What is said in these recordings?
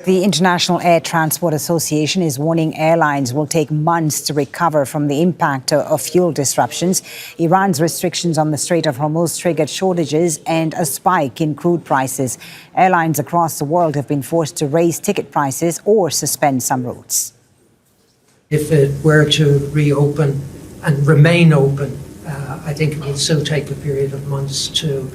The International Air Transport Association is warning airlines will take months to recover from the impact of fuel disruptions. Iran's restrictions on the Strait of Hormuz triggered shortages and a spike in crude prices. Airlines across the world have been forced to raise ticket prices or suspend some routes. If it were to reopen and remain open, I think it will still take a period of months to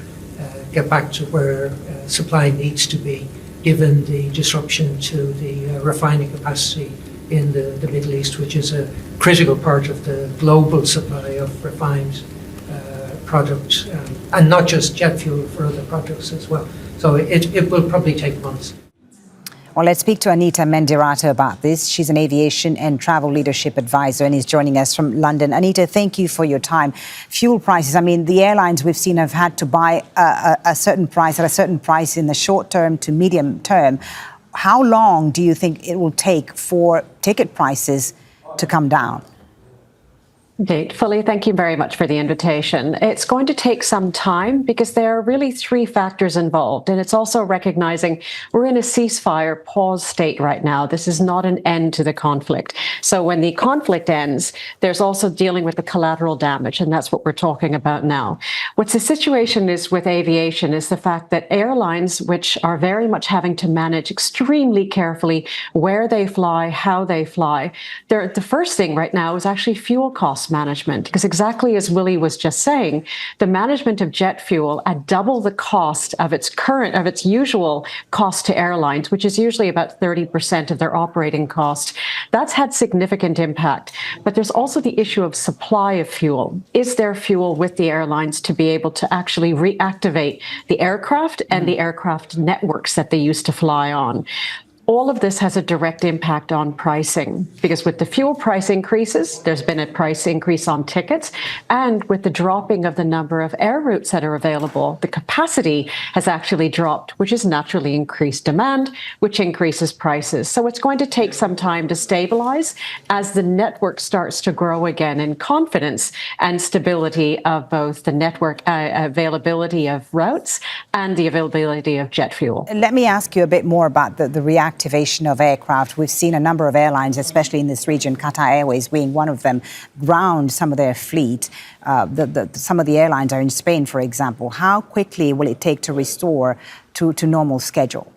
get back to where supply needs to be, given the disruption to the refining capacity in the Middle East, which is a critical part of the global supply of refined product, and not just jet fuel, for other products as well. So it will probably take months. Well, let's speak to Anita Mendiratta about this. She's an aviation and travel leadership advisor and is joining us from London. Anita, thank you for your time. Fuel prices, I mean, the airlines we've seen have had to buy a certain price at a certain price in the short term to medium term. How long do you think it will take for ticket prices to come down? Indeed. Fully, thank you very much for the invitation. It's going to take some time because there are really three factors involved. And it's also recognizing we're in a ceasefire pause state right now. This is not an end to the conflict. So when the conflict ends, there's also dealing with the collateral damage. And that's what we're talking about now. What's the situation is with aviation is the fact that airlines, which are very much having to manage extremely carefully where they fly, how they fly, the first thing right now is actually fuel costs management, because exactly as Willie was just saying, the management of jet fuel at double the cost of its usual cost to airlines, which is usually about 30% of their operating cost, that's had significant impact. But there's also the issue of supply of fuel. Is there fuel with the airlines to be able to actually reactivate the aircraft and the aircraft networks that they used to fly on? All of this has a direct impact on pricing, because with the fuel price increases, there's been a price increase on tickets, and with the dropping of the number of air routes that are available, the capacity has actually dropped, which has naturally increased demand, which increases prices. So it's going to take some time to stabilize as the network starts to grow again in confidence and stability of both the network availability of routes and the availability of jet fuel. Let me ask you a bit more about the reactivation of aircraft. We've seen a number of airlines, especially in this region, Qatar Airways being one of them, ground some of their fleet. Some of the airlines are in Spain, for example. How quickly will it take to restore to normal schedule?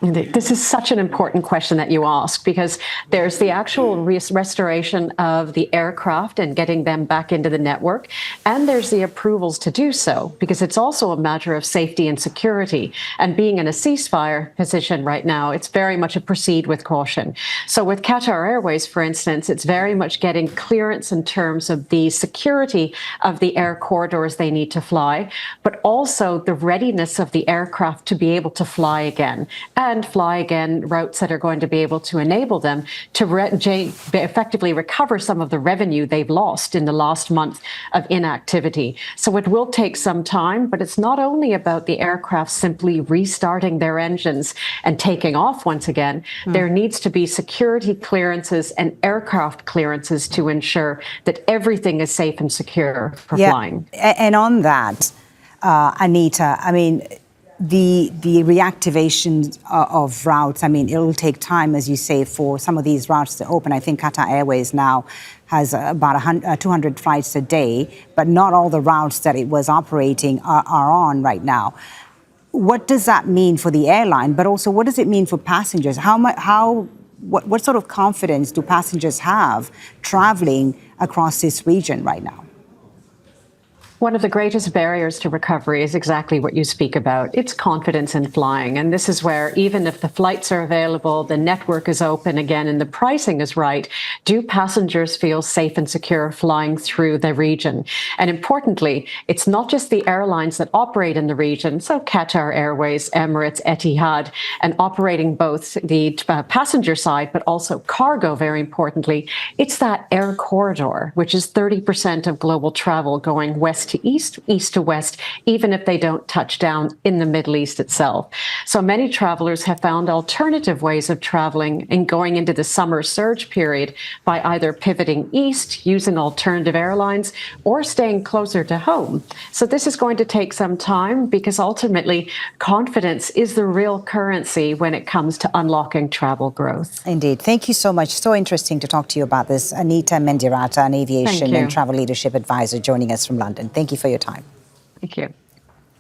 This is such an important question that you ask, because there's the actual restoration of the aircraft and getting them back into the network, and there's the approvals to do so, because it's also a matter of safety and security. And being in a ceasefire position right now, it's very much a proceed with caution. So with Qatar Airways, for instance, it's very much getting clearance in terms of the security of the air corridors they need to fly, but also the readiness of the aircraft to be able to fly again. And fly again routes that are going to be able to enable them to effectively recover some of the revenue they've lost in the last month of inactivity. So it will take some time, but it's not only about the aircraft simply restarting their engines and taking off once again. There needs to be security clearances and aircraft clearances to ensure that everything is safe and secure for flying. And on that, Anita, I mean, the reactivation of routes, I mean, it'll take time, as you say, for some of these routes to open. I think Qatar Airways now has about 200 flights a day, but not all the routes that it was operating are on right now. What does that mean for the airline, but also what does it mean for passengers? What sort of confidence do passengers have traveling across this region right now? One of the greatest barriers to recovery is exactly what you speak about. It's confidence in flying. And this is where, even if the flights are available, the network is open again, and the pricing is right, do passengers feel safe and secure flying through the region? And importantly, it's not just the airlines that operate in the region, so Qatar Airways, Emirates, Etihad, and operating both the passenger side, but also cargo, very importantly. It's that air corridor, which is 30% of global travel going west west to east, east to west, even if they don't touch down in the Middle East itself. So many travelers have found alternative ways of traveling and going into the summer surge period by either pivoting east, using alternative airlines, or staying closer to home. So this is going to take some time because ultimately confidence is the real currency when it comes to unlocking travel growth. Indeed. Thank you so much. So interesting to talk to you about this. Anita Mendiratta, an aviation and travel leadership advisor, joining us from London. Thank you for your time. Thank you.